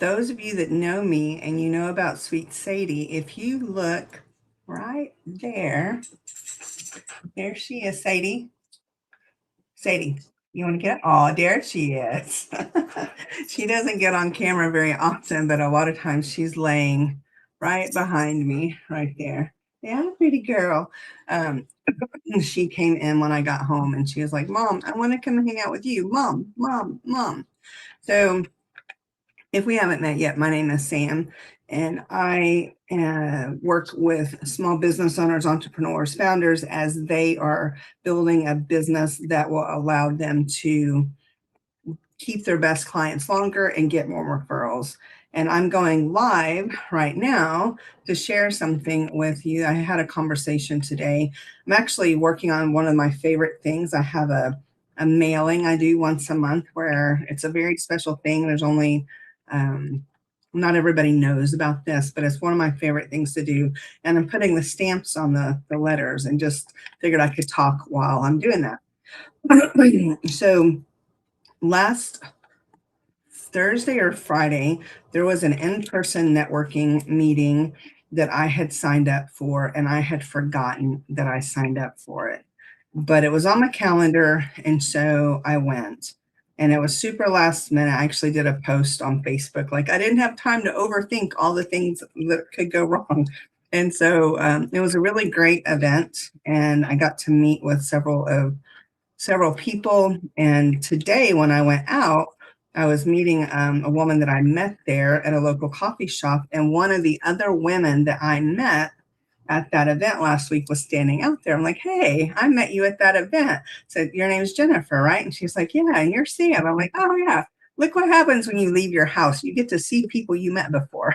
those of you that know me and you know about Sweet Sadie, if you look right there, there she is, Sadie. Sadie, you want to get? Oh, there she is. She doesn't get on camera very often, but a lot of times she's laying right behind me, right there. Yeah, pretty girl. Um, she came in when I got home and she was like, Mom, I want to come hang out with you. Mom, Mom, Mom. So if we haven't met yet, my name is Sam, and I work with small business owners, entrepreneurs, founders as they are building a business that will allow them to keep their best clients longer and get more referrals. And I'm going live right now to share something with you. I had a conversation today. I'm actually working on one of my favorite things. I have a mailing I do once a month where it's a very special thing. There's only not everybody knows about this, but it's one of my favorite things to do. And I'm putting the stamps on the letters and just figured I could talk while I'm doing that. So last Thursday or Friday, there was an in-person networking meeting that I had signed up for, and I had forgotten that I signed up for it. But it was on my calendar, and so I went. And it was super last minute. I actually did a post on Facebook. Like, I didn't have time to overthink all the things that could go wrong. And so it was a really great event, and I got to meet with several people. And today, when I went out, I was meeting a woman that I met there at a local coffee shop, and one of the other women that I met at that event last week was standing out there. I'm like, hey, I met you at that event. Said, your name's Jennifer, right? And she's like, yeah, and you're Sam. I'm like, oh yeah. Look what happens when you leave your house. You get to see people you met before.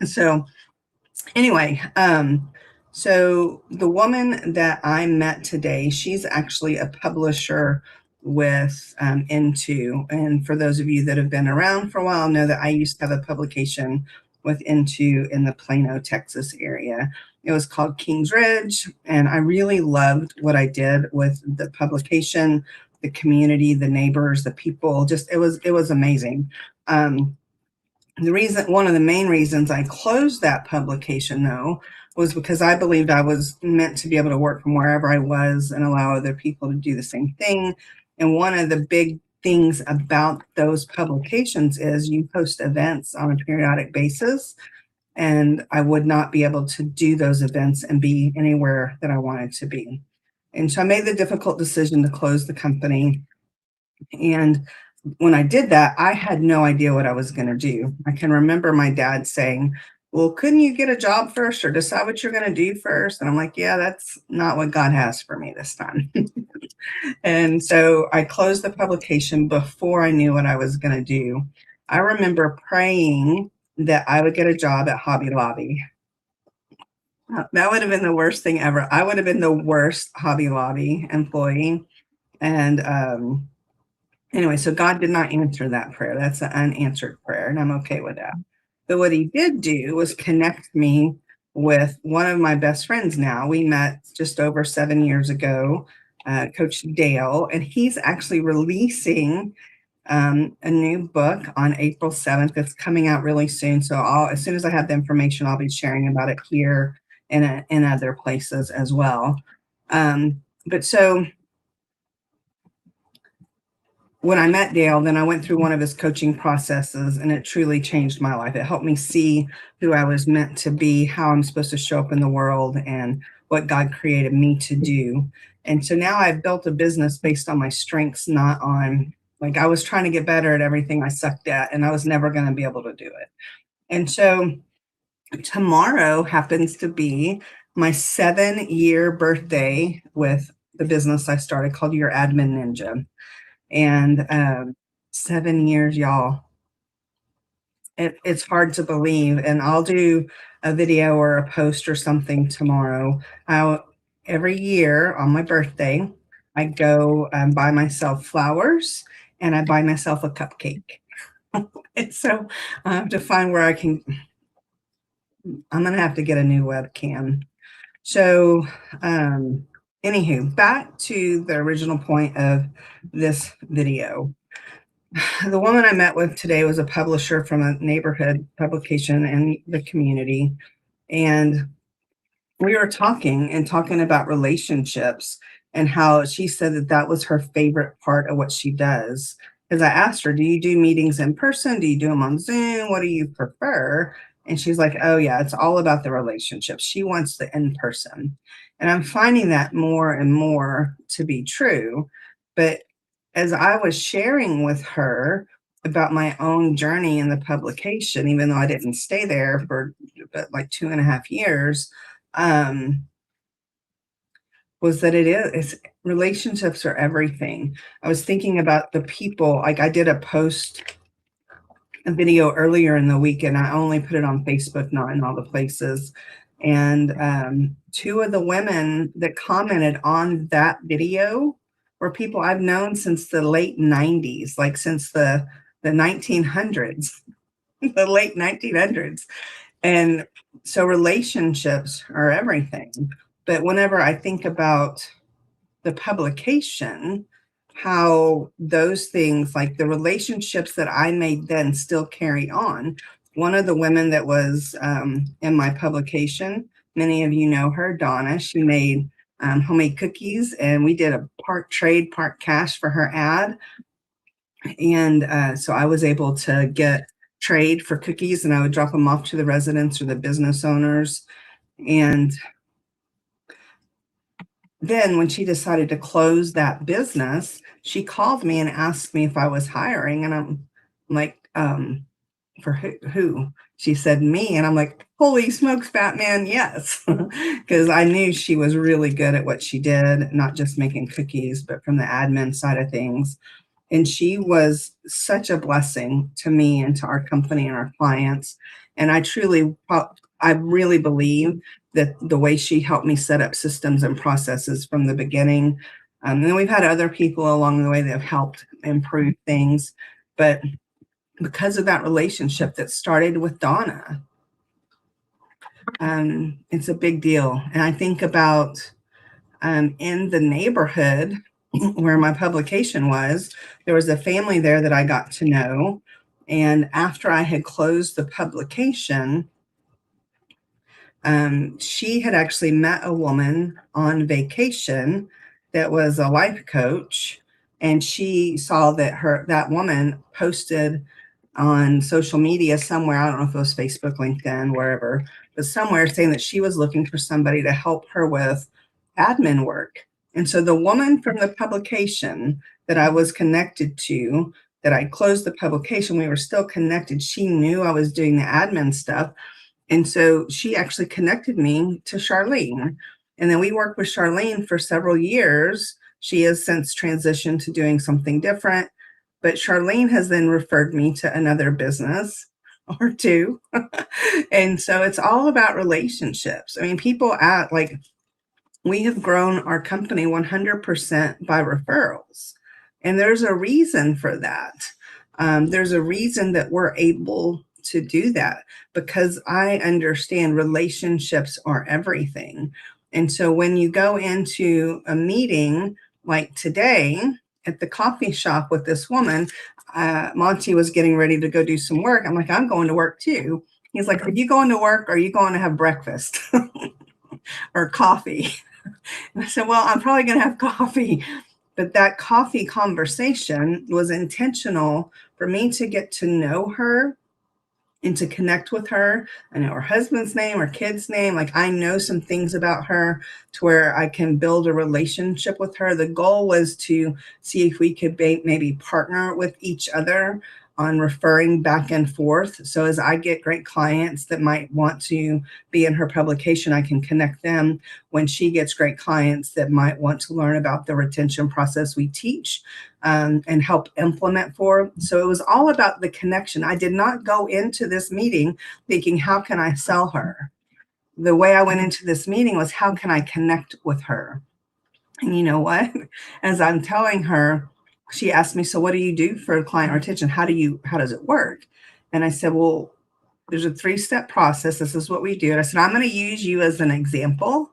So anyway, so the woman that I met today, she's actually a publisher with Into. And for those of you that have been around for a while, know that I used to have a publication with Into in the Plano, Texas area. It was called Kings Ridge, and I really loved what I did with the publication, the community, the neighbors, the people. Just it was amazing. One of the main reasons I closed that publication, though, was because I believed I was meant to be able to work from wherever I was and allow other people to do the same thing. And one of the big things about those publications is you host events on a periodic basis, and I would not be able to do those events and be anywhere that I wanted to be. And so I made the difficult decision to close the company. And when I did that, I had no idea what I was going to do. I can remember my dad saying, well, couldn't you get a job first or decide what you're going to do first? And I'm like, yeah, that's not what God has for me this time. And so I closed the publication before I knew what I was going to do. I remember praying that I would get a job at Hobby Lobby. That would have been the worst thing ever. I would have been the worst Hobby Lobby employee. And anyway, so God did not answer that prayer. That's an unanswered prayer, and I'm okay with that. But what he did do was connect me with one of my best friends now. We met just over 7 years ago, Coach Dale, and he's actually releasing a new book on April 7th. It's coming out really soon. So as soon as I have the information, I'll be sharing about it here and in other places as well. But so when I met Dale, then I went through one of his coaching processes, and it truly changed my life. It helped me see who I was meant to be, how I'm supposed to show up in the world, and what God created me to do. And so now I've built a business based on my strengths, not on, like, I was trying to get better at everything I sucked at, and I was never going to be able to do it. And so tomorrow happens to be my 7-year birthday with the business I started called Your Admin Ninja. And 7 years, y'all. It's hard to believe. And I'll do a video or a post or something tomorrow. Every year on my birthday, I go buy myself flowers and I buy myself a cupcake. And so I have to find where I'm going to have to get a new webcam. So, anywho, back to the original point of this video. The woman I met with today was a publisher from a neighborhood publication in the community. And we were talking about relationships and how she said that that was her favorite part of what she does. Because I asked her, do you do meetings in person? Do you do them on Zoom? What do you prefer? And she's like, oh, yeah, it's all about the relationships. She wants the in person. And I'm finding that more and more to be true. But as I was sharing with her about my own journey in the publication, even though I didn't stay there for but like 2.5 years, um, was that relationships are everything. I was thinking about the people, like I did a video earlier in the week, and I only put it on Facebook, not in all the places. And two of the women that commented on that video were people I've known since the late 90s, like since the 1900s, the late 1900s. And so relationships are everything. But whenever I think about the publication, how those things, like the relationships that I made then, still carry on. One of the women that was in my publication, many of you know her, Donna. She made homemade cookies, and we did a part trade, part cash for her ad. And so I was able to get trade for cookies, and I would drop them off to the residents or the business owners. And then when she decided to close that business, she called me and asked me if I was hiring. And I'm like, for who? She said, me. And I'm like, holy smokes, Batman, yes. Because I knew she was really good at what she did, not just making cookies, but from the admin side of things. And she was such a blessing to me and to our company and our clients. And I really believe that the way she helped me set up systems and processes from the beginning. And then we've had other people along the way that have helped improve things. But because of that relationship that started with Donna, it's a big deal. And I think about in the neighborhood where my publication was, there was a family there that I got to know. And after I had closed the publication, she had actually met a woman on vacation that was a life coach, and she saw that woman posted on social media somewhere. I don't know if it was Facebook, LinkedIn, wherever, but somewhere saying that she was looking for somebody to help her with admin work. And so the woman from the publication that I was connected to, that I closed the publication, we were still connected. She knew I was doing the admin stuff. And so she actually connected me to Charlene. And then we worked with Charlene for several years. She has since transitioned to doing something different. But Charlene has then referred me to another business or two. And so it's all about relationships. I mean, we have grown our company 100% by referrals. And there's a reason for that. There's a reason that we're able to do that, because I understand relationships are everything. And so when you go into a meeting like today at the coffee shop with this woman, Monty was getting ready to go do some work. I'm like, I'm going to work too. He's like, are you going to work or are you going to have breakfast or coffee? And I said, well, I'm probably going to have coffee. But that coffee conversation was intentional for me to get to know her and to connect with her. I know her husband's name, her kid's name. Like, I know some things about her to where I can build a relationship with her. The goal was to see if we could maybe partner with each other on referring back and forth. So as I get great clients that might want to be in her publication, I can connect them. When she gets great clients that might want to learn about the retention process we teach, and help implement for. So it was all about the connection. I did not go into this meeting thinking, how can I sell her? The way I went into this meeting was, how can I connect with her? And you know what? As I'm telling her, she asked me, so what do you do for client retention? How does it work? And I said, well, there's a 3-step process. This is what we do. And I said, I'm going to use you as an example.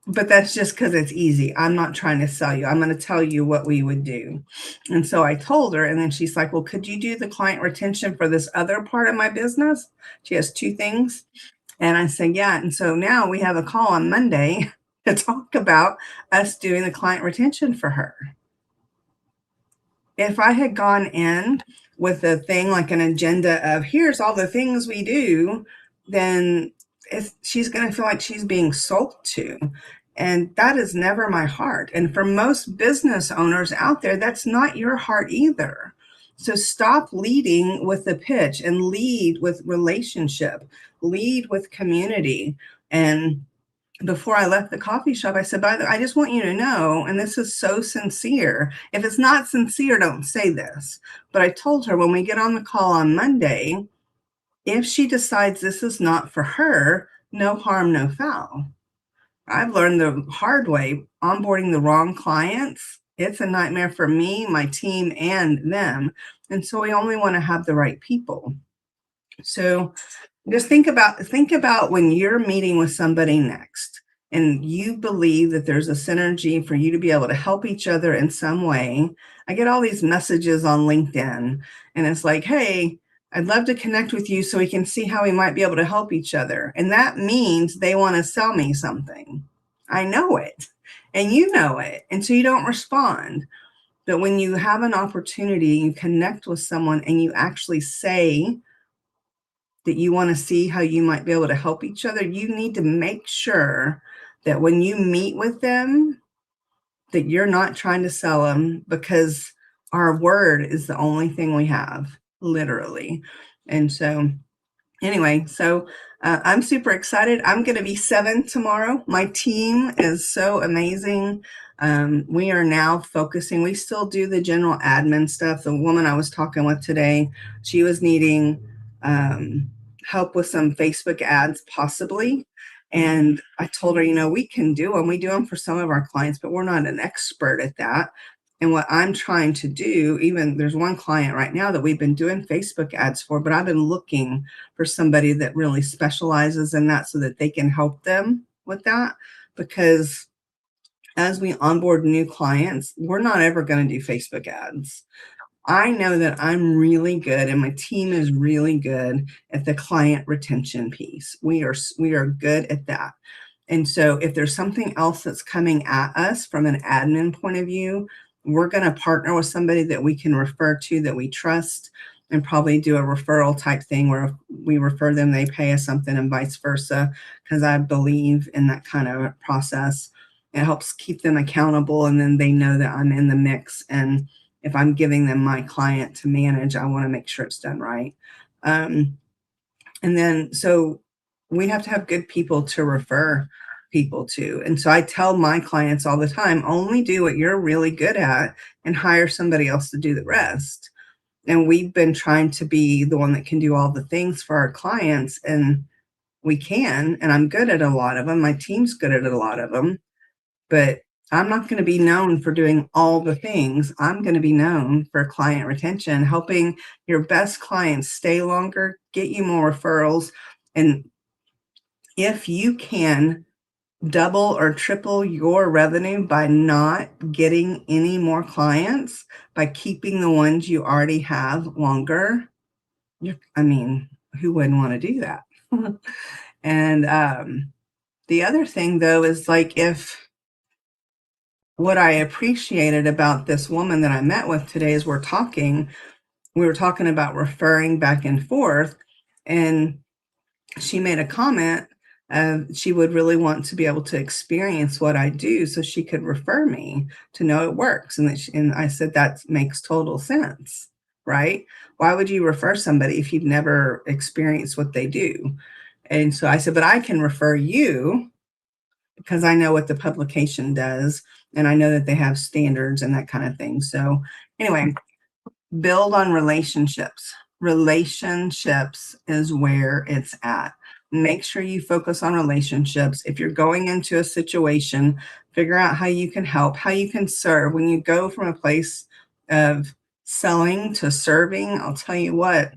but that's just because it's easy. I'm not trying to sell you. I'm going to tell you what we would do. And so I told her, and then she's like, well, could you do the client retention for this other part of my business? She has two things. And I said, yeah. And so now we have a call on Monday to talk about us doing the client retention for her. If I had gone in with a thing like an agenda of here's all the things we do, then she's going to feel like she's being sold to. And that is never my heart. And for most business owners out there, that's not your heart either. So stop leading with the pitch and lead with relationship, lead with community. And before I left the coffee shop, I said, by the way, I just want you to know, and this is so sincere. If it's not sincere, don't say this. But I told her when we get on the call on Monday, if she decides this is not for her, no harm, no foul. I've learned the hard way, onboarding the wrong clients. It's a nightmare for me, my team, and them. And so we only want to have the right people. So just think about when you're meeting with somebody next and you believe that there's a synergy for you to be able to help each other in some way. I get all these messages on LinkedIn and it's like, hey, I'd love to connect with you so we can see how we might be able to help each other. And that means they want to sell me something. I know it and you know it. And so you don't respond. But when you have an opportunity, you connect with someone and you actually say, that you want to see how you might be able to help each other, you need to make sure that when you meet with them, that you're not trying to sell them because our word is the only thing we have, literally. And so anyway, so I'm super excited. I'm going to be 7 tomorrow. My team is so amazing. We are now focusing. We still do the general admin stuff. The woman I was talking with today, she was needing help with some Facebook ads, possibly. And I told her, we can do them. We do them for some of our clients, but we're not an expert at that. And what I'm trying to do, even there's one client right now that we've been doing Facebook ads for, but I've been looking for somebody that really specializes in that so that they can help them with that. Because as we onboard new clients, we're not ever going to do Facebook ads. I know that I'm really good and my team is really good at the client retention piece. We are good at that. And so if there's something else that's coming at us from an admin point of view, we're going to partner with somebody that we can refer to that we trust and probably do a referral type thing where if we refer them, they pay us something and vice versa, because I believe in that kind of process. It helps keep them accountable and then they know that I'm in the mix. And if I'm giving them my client to manage, I want to make sure it's done right. And then, so we have to have good people to refer people to. And so I tell my clients all the time, only do what you're really good at and hire somebody else to do the rest. And we've been trying to be the one that can do all the things for our clients, and we can. And I'm good at a lot of them. My team's good at a lot of them. But I'm not going to be known for doing all the things. I'm going to be known for client retention, helping your best clients stay longer, get you more referrals. And if you can double or triple your revenue by not getting any more clients, by keeping the ones you already have longer, who wouldn't want to do that? And the other thing, though, is like if what I appreciated about this woman that I met with today is we were talking about referring back and forth, and she made a comment she would really want to be able to experience what I do so she could refer me to know it works. And I said, that makes total sense, right? Why would you refer somebody if you've never experienced what they do? And so I said, but I can refer you because I know what the publication does and I know that they have standards and that kind of thing. So anyway, build on relationships. Relationships is where it's at. Make sure you focus on relationships. If you're going into a situation, figure out how you can help, how you can serve. When you go from a place of selling to serving, I'll tell you what,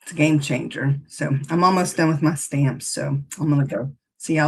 it's a game changer. So I'm almost done with my stamps. So I'm going to go see y'all.